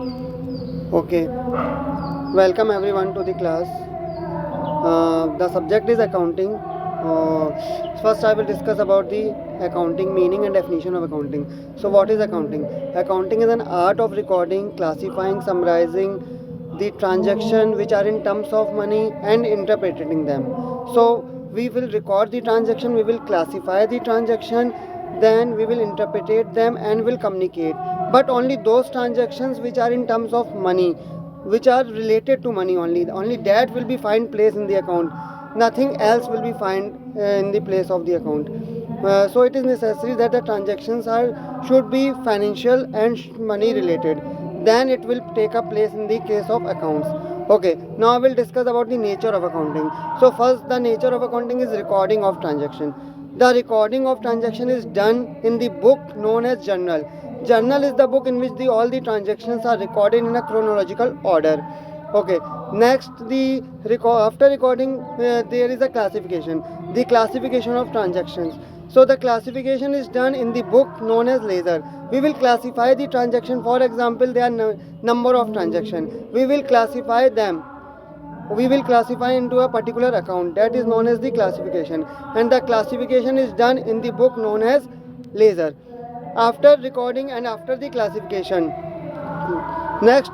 Okay, welcome everyone to the class. The subject is accounting. First, I will discuss about the accounting meaning and definition of accounting. So, what is accounting? Accounting is an art of recording, classifying, summarizing the transaction which are in terms of money and interpreting them. So, we will record the transaction, we will classify the transaction, then we will interpret them and will communicate. But only those transactions which are in terms of money, which are related to money only that will be find place in the account, nothing else will be find in the place of the account. So it is necessary that the transactions are should be financial and money related, then it will take a place in the case of accounts. Okay, now I will discuss about the nature of accounting. So first, the nature of accounting is recording of transaction. The recording of transaction is done in the book known as journal. Journal is the book in which all the transactions are recorded in a chronological order. Okay. Next, after recording, there is a classification. The classification of transactions. So the classification is done in the book known as ledger. We will classify the transaction. For example, there are number of transaction. We will classify into a particular account, that is known as the classification, and the classification is done in the book known as ledger. After recording and after the classification, next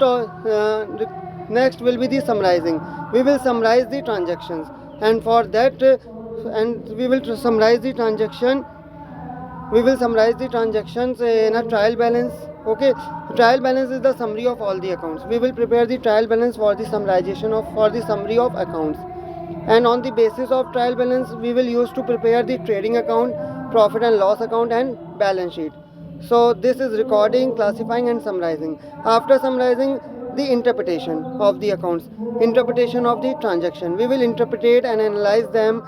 next will be the summarizing. We will summarize the transactions, and for that and we will summarize the transaction we will summarize the transactions in a trial balance. Okay, trial balance is the summary of all the accounts. We will prepare the trial balance for the summarization of for the summary of accounts, and on the basis of trial balance we will use to prepare the trading account, profit and loss account, and balance sheet. So this is recording, classifying, and summarizing. After summarizing, the interpretation of the accounts, interpretation of the transaction, we will interpret and analyze them,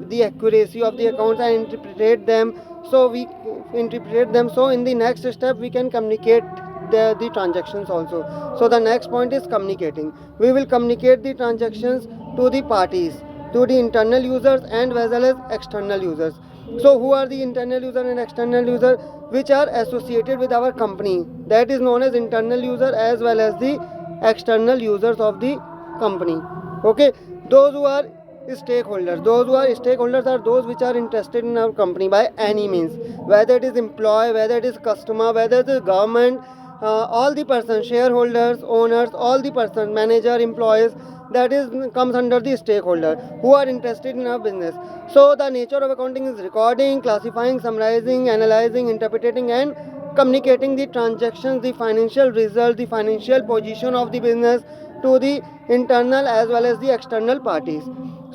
the accuracy of the accounts and interpret them. So we interpret them, so in the next step we can communicate the transactions also. So the next point is communicating. We will communicate the transactions to the parties, to the internal users and as well as external users. So who are the internal user and external user? Which are associated with our company, that is known as internal user as well as the external users of the company. Okay, those who are stakeholders are those which are interested in our company by any means, whether it is employee, whether it is customer, whether it is government, all the persons, shareholders, owners, all the persons, manager, employees, that is comes under the stakeholder who are interested in our business. So the nature of accounting is recording, classifying, summarizing, analyzing, interpreting, and communicating the transactions, the financial result, the financial position of the business to the internal as well as the external parties.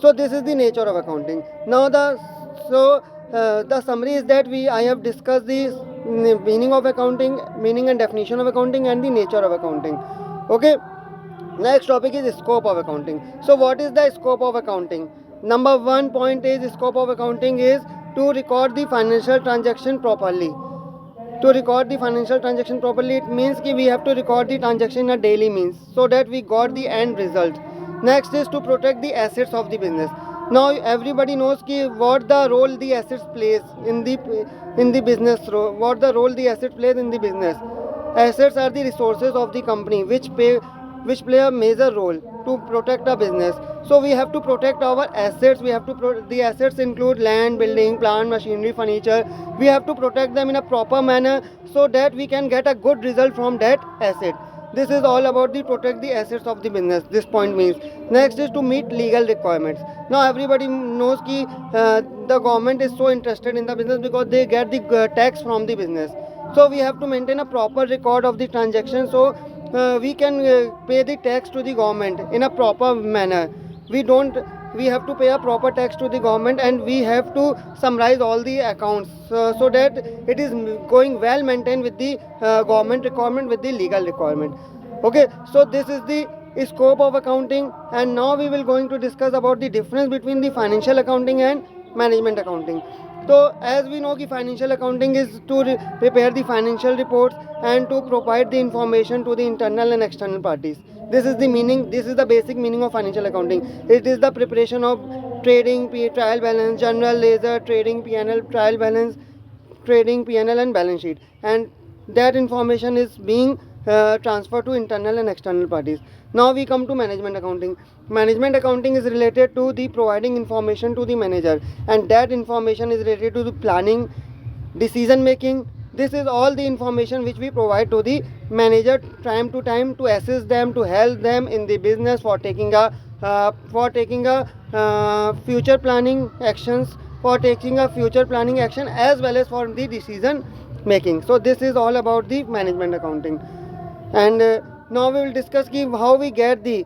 So this is the nature of accounting. Now the summary is that I have discussed the meaning of accounting, meaning and definition of accounting, and the nature of accounting. Okay. Next topic is scope of accounting. So what is the scope of accounting? Number one point is scope of accounting is to record the financial transaction properly. To record the financial transaction properly, it means that we have to record the transaction in a daily means so that we got the end result. Next is to protect the assets of the business. Now everybody knows what the role the assets plays in the business. What the role the assets plays in the business. Assets are the resources of the company which play a major role to protect a business. So we have to protect our assets. We have to the assets include land, building, plant, machinery, furniture. We have to protect them in a proper manner so that we can get a good result from that asset. This is all about the protect the assets of the business. This point means. Next is to meet legal requirements. Now everybody knows the government is so interested in the business because they get the tax from the business. So we have to maintain a proper record of the transaction so we can pay the tax to the government in a proper manner. We don't we have to pay a proper tax to the government, and we have to summarize all the accounts so that it is going well maintained with the government requirement, with the legal requirement. Okay, so this is the scope of accounting, and now we will going to discuss about the difference between the financial accounting and management accounting. So as we know, financial accounting is to prepare the financial reports and to provide the information to the internal and external parties. This is the meaning. This is the basic meaning of financial accounting. It is the preparation of trading, trial balance, general ledger, trading P&L, trial balance, trading P&L, and balance sheet, and that information is being transfer to internal and external parties. Now we come to management accounting. Management accounting is related to the providing information to the manager, and that information is related to the planning, decision making. This is all the information which we provide to the manager time to time to assist them, to help them in the business for taking a future planning actions, for taking a future planning action as well as for the decision making. So this is all about the management accounting. And now we will discuss how we get the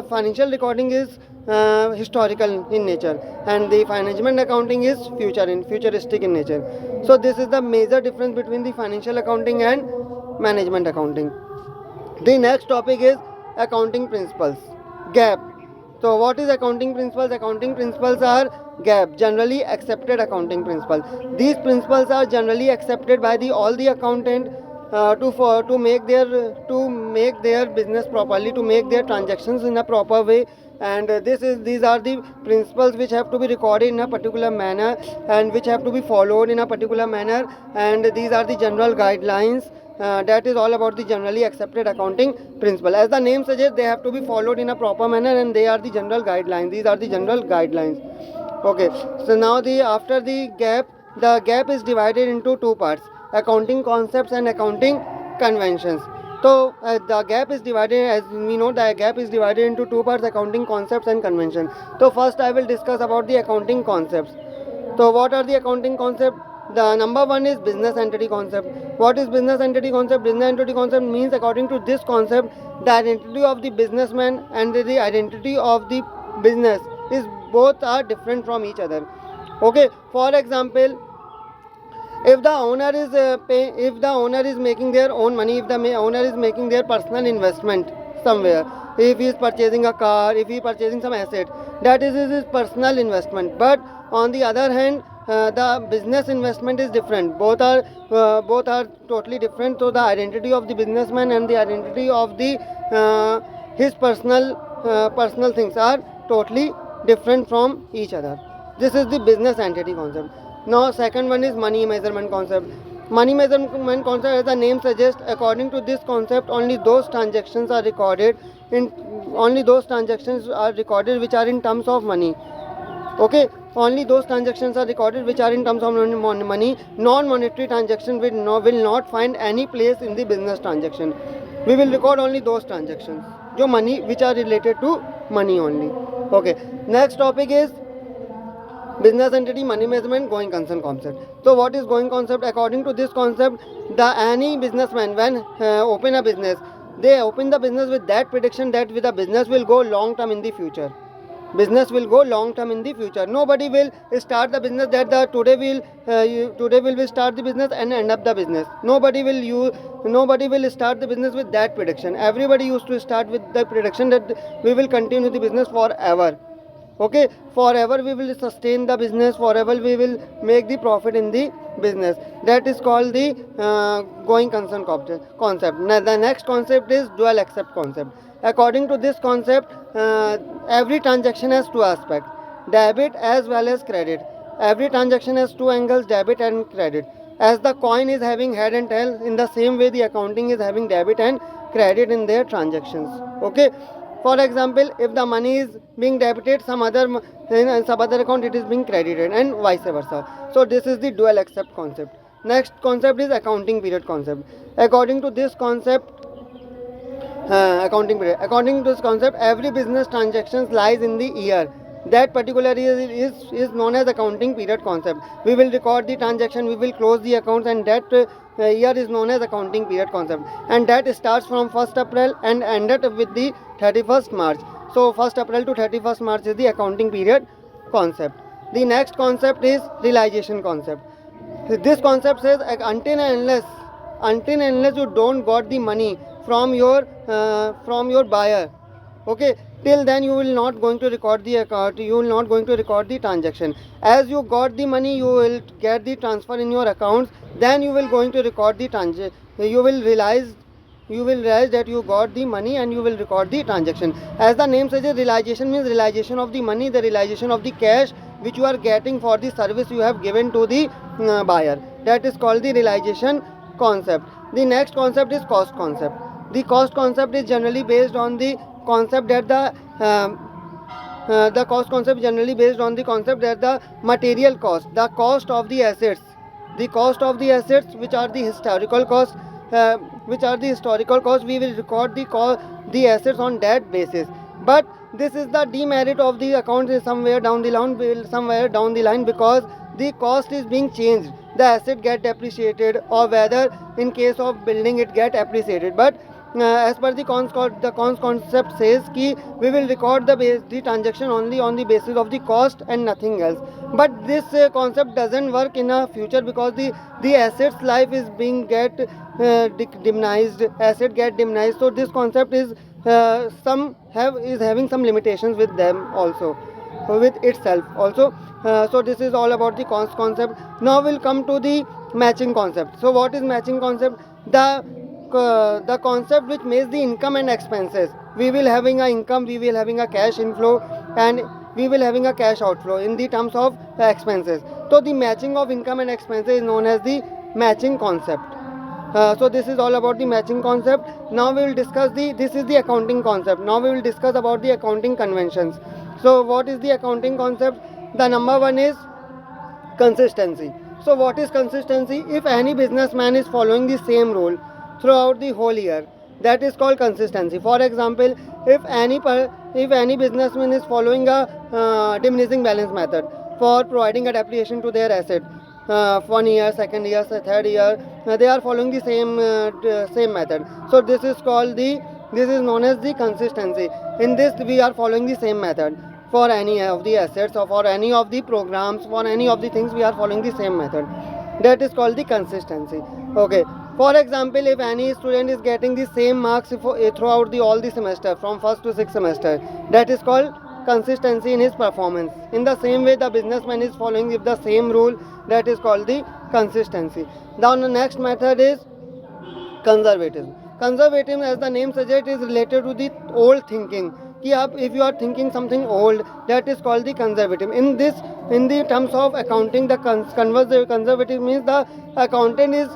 financial recording is historical in nature, and the management accounting is futuristic in nature. So this is the major difference between the financial accounting and management accounting. The next topic is accounting principles, gap. So what is accounting principles? Accounting principles are gap, generally accepted accounting principles. These principles are generally accepted by all the accountant to make their business properly, to make their transactions in a proper way. And these are the principles which have to be recorded in a particular manner and which have to be followed in a particular manner. And these are the general guidelines. That is all about the generally accepted accounting principle. As the name suggests, they have to be followed in a proper manner, and they are the general guidelines. These are the general guidelines. Okay, so now after the gap is divided into two parts: accounting concepts and accounting conventions. So the gap is divided, as we know, the gap is divided into two parts: accounting concepts and convention. So first I will discuss about the accounting concepts. So what are the accounting concepts? The number one is business entity concept. What is business entity concept? Business entity concept means, according to this concept, the identity of the businessman and the identity of the business is both are different from each other. Okay, for example, if the owner is if the owner is making their own money, if the owner is making their personal investment somewhere, if he is purchasing a car, if he is purchasing some asset, that is his personal investment. But on the other hand, the business investment is different. Both are totally different. So the identity of the businessman and the identity of the his personal things are totally different from each other. This is the business entity concept. Now second one is money measurement concept. Money measurement concept, as the name suggests, according to this concept, only those transactions are recorded which are in terms of money. Okay, only those transactions are recorded which are in terms of money. Non-monetary transaction will not find any place in the business transaction. We will record only those transactions which are related to money only. Okay, next topic is business entity money measurement going concern concept. So what is going concept? According to this concept, any businessman, when open a business, they open the business with that prediction that the business will go long term in the future. Business will go long term in the future. Nobody will start the business that today will start the business and end up the business. Nobody will start the business with that prediction. Everybody used to start with the prediction that we will continue the business forever. Okay, forever we will sustain the business, forever we will make the profit in the business. That is called the going concern concept. Now the next concept is dual accept concept. According to this concept, every transaction has two aspects: debit as well as credit. Every transaction has two angles: debit and credit. As the coin is having head and tail, in the same way the accounting is having debit and credit in their transactions. Okay, for example, if the money is being debited, some other account it is being credited, and vice versa. So this is the dual accept concept. Next concept is accounting period concept. According to this concept, according to this concept, every business transactions lies in the year. That particular year is known as accounting period concept. We will record the transaction, we will close the accounts, and that year is known as accounting period concept. And that starts from 1st April and ended with the 31st March. So 1st April to 31st March is the accounting period concept. The next concept is realization concept. This concept says until and unless you don't got the money from your buyer, okay, till then you will not going to record the account, you will not going to record the transaction. As you got the money, you will get the transfer in your accounts, then you will going to record the transaction. You will realize that you got the money and you will record the transaction. As the name suggests, realization means realization of the money, the realization of the cash which you are getting for the service you have given to the buyer. That is called the realization concept. The next concept is cost concept. The cost concept is generally based on the concept that the cost concept generally based on the concept that the material cost, the cost of the assets, the cost of the assets which are the historical cost, we will record the assets on that basis. But this is the demerit of the account is somewhere down the line, because the cost is being changed, the asset get depreciated, or whether in case of building it get appreciated. But as per the cons concept says ki we will record the transaction only on the basis of the cost and nothing else. But this concept doesn't work in a future, because the assets life is being get diminished, asset get diminished. So this concept is having some limitations with them also, with itself also. So this is all about the cost concept. Now we'll come to the matching concept. So what is matching concept? The concept which makes the income and expenses. We will having a income, we will having a cash inflow, and we will having a cash outflow in the terms of expenses. So the matching of income and expenses is known as the matching concept. So this is all about the matching concept. Now we will discuss this is the accounting concept. Now we will discuss about the accounting conventions. So what is the accounting concept? The number one is consistency. So what is consistency? If any businessman is following the same rule throughout the whole year, that is called consistency. For example, if any businessman is following a diminishing balance method for providing a depreciation to their asset, 1 year, second year, third year, they are following the same method. So this is known as the consistency. In this we are following the same method for any of the assets, or for any of the programs, for any of the things we are following the same method. That is called the consistency. Okay. For example, if any student is getting the same marks throughout all the semester from first to sixth semester, that is called consistency in his performance. In the same way, the businessman is following with the same rule, that is called the consistency. Now the next method is conservatism. Conservatism, as the name suggests, is related to the old thinking. If you are thinking something old, that is called the conservative. In the terms of accounting, the conservative means the accountant is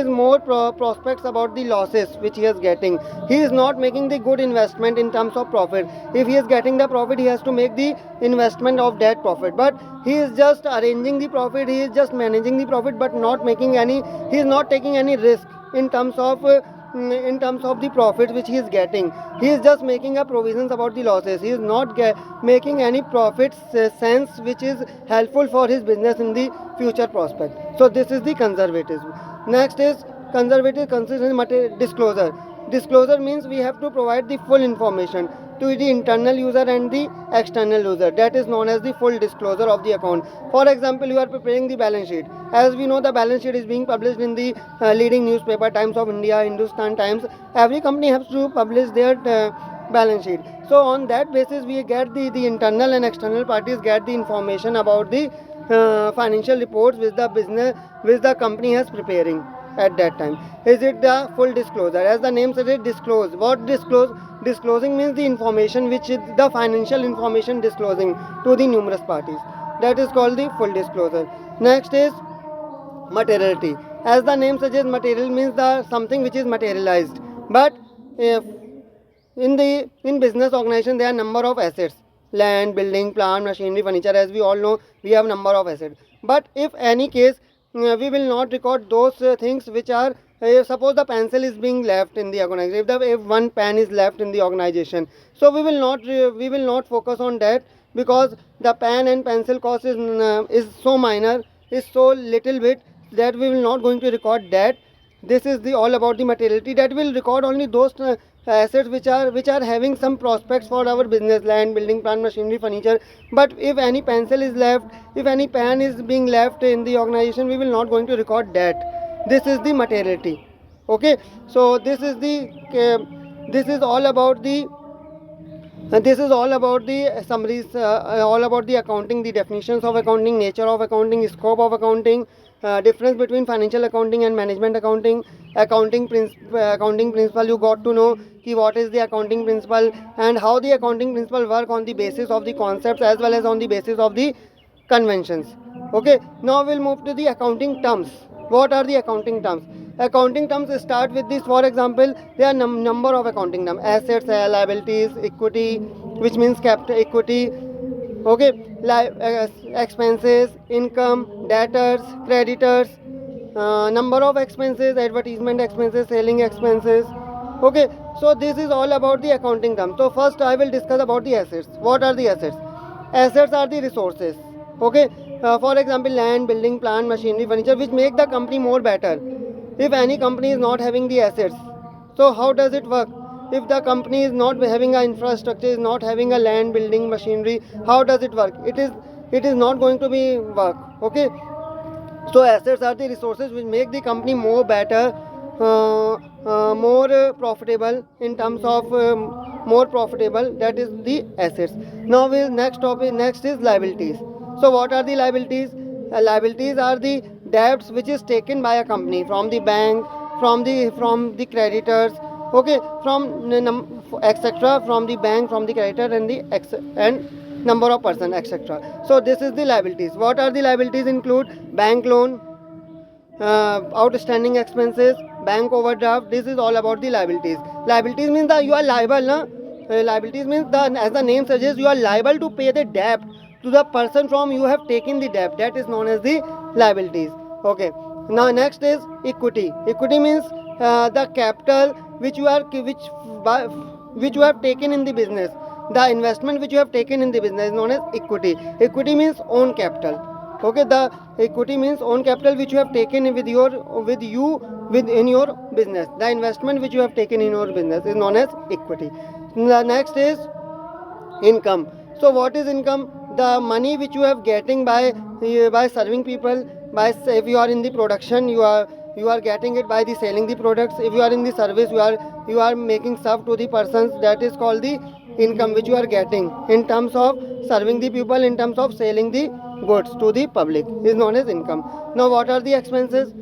more prospects about the losses which he is getting. He is not making the good investment in terms of profit. If he is getting the profit, he has to make the investment of that profit. But he is just arranging the profit, he is just managing the profit, but he is not taking any risk in terms of the profit which he is getting. He is just making a provisions about the losses. He is not making any profits sense which is helpful for his business in the future prospect. So this is the conservatism. Next is conservative consistent disclosure. Disclosure means we have to provide the full information to the internal user and the external user. That is known as the full disclosure of the account. For example, you are preparing the balance sheet. As we know, the balance sheet is being published in the leading newspaper, Times of India, Hindustan Times. Every company has to publish their balance sheet. So on that basis, we get the internal and external parties get the information about the financial reports which the company has preparing at that time. Is it the full disclosure? As the name says, it disclose. What disclose? Disclosing means the information which is the financial information disclosing to the numerous parties. That is called the full disclosure. Next is materiality. As the name suggests, material means the something which is materialized. But if in business organization there are number of assets: land, building, plant, machinery, furniture. As we all know, we have number of assets. But if any case we will not record those things which are suppose the pencil is being left in the organization, if one pen is left in the organization, so we will not focus on that, because the pen and pencil cost is so minor, is so little bit, that we will not going to record that. This is the all about the materiality, that will record only those assets which are having some prospects for our business: land, building, plant, machinery, furniture. But if any pencil is left, if any pen is being left in the organization, we will not going to record that. This is the materiality. Okay, so this is all about the summaries, all about the accounting, the definitions of accounting, nature of accounting, scope of accounting, difference between financial accounting and management accounting, accounting principle. You got to know what is the accounting principle and how the accounting principle work on the basis of the concepts as well as on the basis of the conventions. Okay, now we'll move to the accounting terms. What are the accounting terms? Accounting terms start with this. For example, there are number of accounting terms: assets, liabilities, equity, which means capital equity. Okay, expenses, income, debtors, creditors, number of expenses, advertisement expenses, selling expenses. Okay, so this is all about the accounting terms. So first I will discuss about the assets. What are the assets? Assets are the resources. Okay, for example, land, building, plant, machinery, furniture, which make the company more better. If any company is not having the assets, so how does it work? If the company is not having a infrastructure, is not having a land, building, machinery, how does it work? It is not going to be work. Okay, so assets are the resources which make the company more better, more profitable in terms of more profitable. That is the assets. Now we'll next topic. Next is liabilities. So what are the liabilities? Liabilities are the debts which is taken by a company from the bank, from the creditors. Okay, from etc. From the bank, from the creditor, and the and number of person, etc. So this is the liabilities. What are the liabilities? Include bank loan, outstanding expenses, bank overdraft. This is all about the liabilities. Liabilities means that you are liable, na? Liabilities means as the name suggests, you are liable to pay the debt to the person from you have taken the debt. That is known as the liabilities. Okay. Now next is equity. Equity means the capital which you are which you have taken in the business. The investment which you have taken in the business is known as equity. Equity means own capital. Okay, the equity means own capital which you have taken within your business. The investment which you have taken in your business is known as equity. The next is income. So what is income? The money which you have getting by serving people. If you are in the production, you are getting it by the selling the products. If you are in the service, you are making serve to the persons. That is called the income which you are getting in terms of serving the people, in terms of selling the goods to the public, is known as income. Now what are the expenses?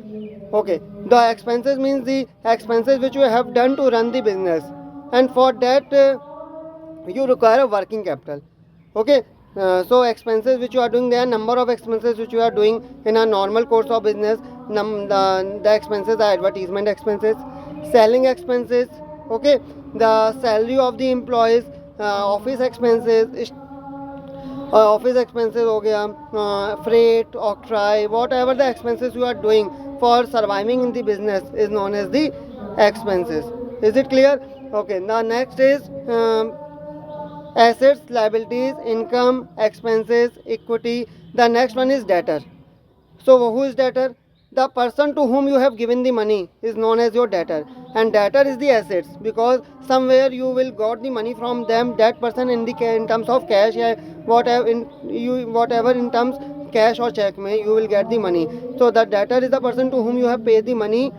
Okay, the expenses means the expenses which you have done to run the business, and for that you require a working capital. Okay, so expenses which you are doing, there are number of expenses which you are doing in a normal course of business. The expenses are advertisement expenses, selling expenses. Okay, the salary of the employees, office expenses, office expenses हो गया, freight, octroi, whatever the expenses you are doing for surviving in the business is known as the expenses. Is it clear? Okay, now next is assets, liabilities, income, expenses, equity. The next one is debtor. So who is debtor? The person to whom you have given the money is known as your debtor, and debtor is the assets, because somewhere you will got the money from them, that person, in terms of cash, whatever in terms cash or check may you will get the money. So the debtor is the person to whom you have paid the money.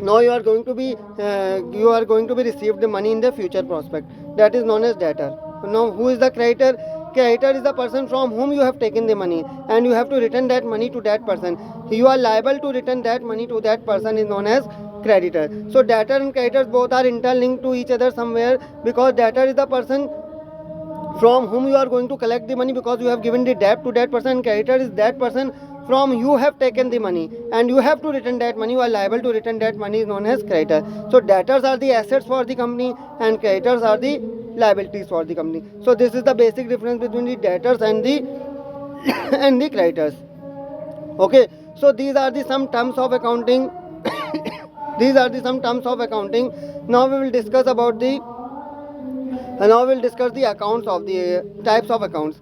Now you are going to be received the money in the future prospect. That is known as debtor. Now who is the creditor? Creditor is the person from whom you have taken the money, and you have to return that money to that person. You are liable to return that money to that person, is known as creditor. So debtor and creditors both are interlinked to each other somewhere, because debtor is the person from whom you are going to collect the money, because you have given the debt to that person. Creditor is that person from you have taken the money, and you have to return that money. You are liable to return that money, is known as creditor. So debtors are the assets for the company, and creditors are the liabilities for the company. So this is the basic difference between the debtors and the and the creditors. Okay, so these are the some terms of accounting. These are the some terms of accounting. Now we will discuss about the now we'll discuss the accounts of the types of accounts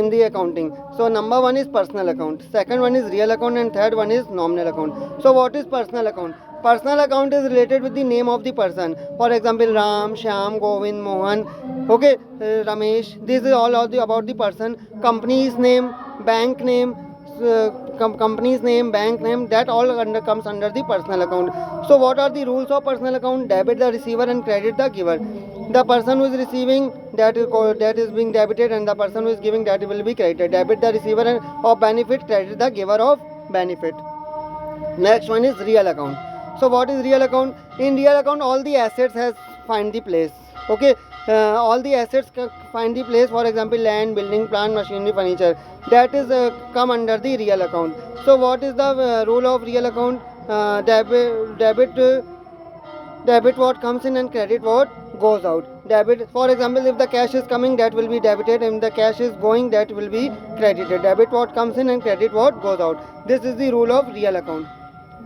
in the accounting. So number one is personal account, second one is real account, and third one is nominal account. So what is personal account? Personal account is related with the name of the person. For example, Ram, Shyam, Govind, Mohan. Okay, Ramesh. This is all about the person. Company's name, bank name, company's name, bank name, that all comes under the personal account. So what are the rules of personal account? Debit the receiver and credit the giver. The person who is receiving, that is being debited, and the person who is giving, that will be credited. Debit the receiver of benefit, credit the giver of benefit. Next one is real account. So what is real account? In real account, all the assets has find the place. Okay, all the assets find the place. For example, land, building, plant, machinery, furniture. that is come under the real account. So what is the rule of real account? Debit what comes in and credit what goes out. Debit, for example, if the cash is coming, that will be debited, and the cash is going, that will be credited. Debit what comes in and credit what goes out. This is the rule of real account.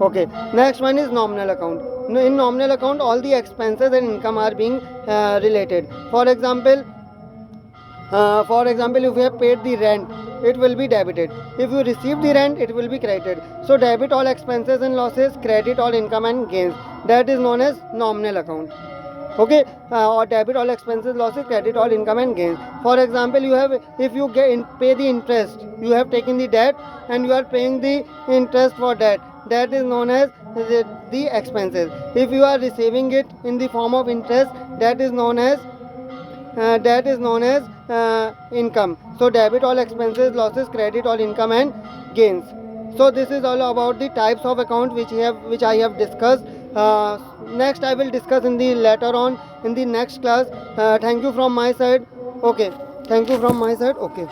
Okay, next one is nominal account. In nominal account, all the expenses and income are being related. For example, if you have paid the rent, it will be debited. If you receive the rent, it will be credited. So debit all expenses and losses, credit all income and gains. That is known as nominal account. Okay, or debit all expenses, losses, credit all income and gains. For example, if you pay the interest, you have taken the debt and you are paying the interest for that. That is known as the expenses. If you are receiving it in the form of interest, that is known as income. So debit all expenses, losses, credit all income and gains. So this is all about the types of account which I have discussed. Next I will discuss in the later on in the next class. Thank you from my side. Okay, thank you from my side. Okay.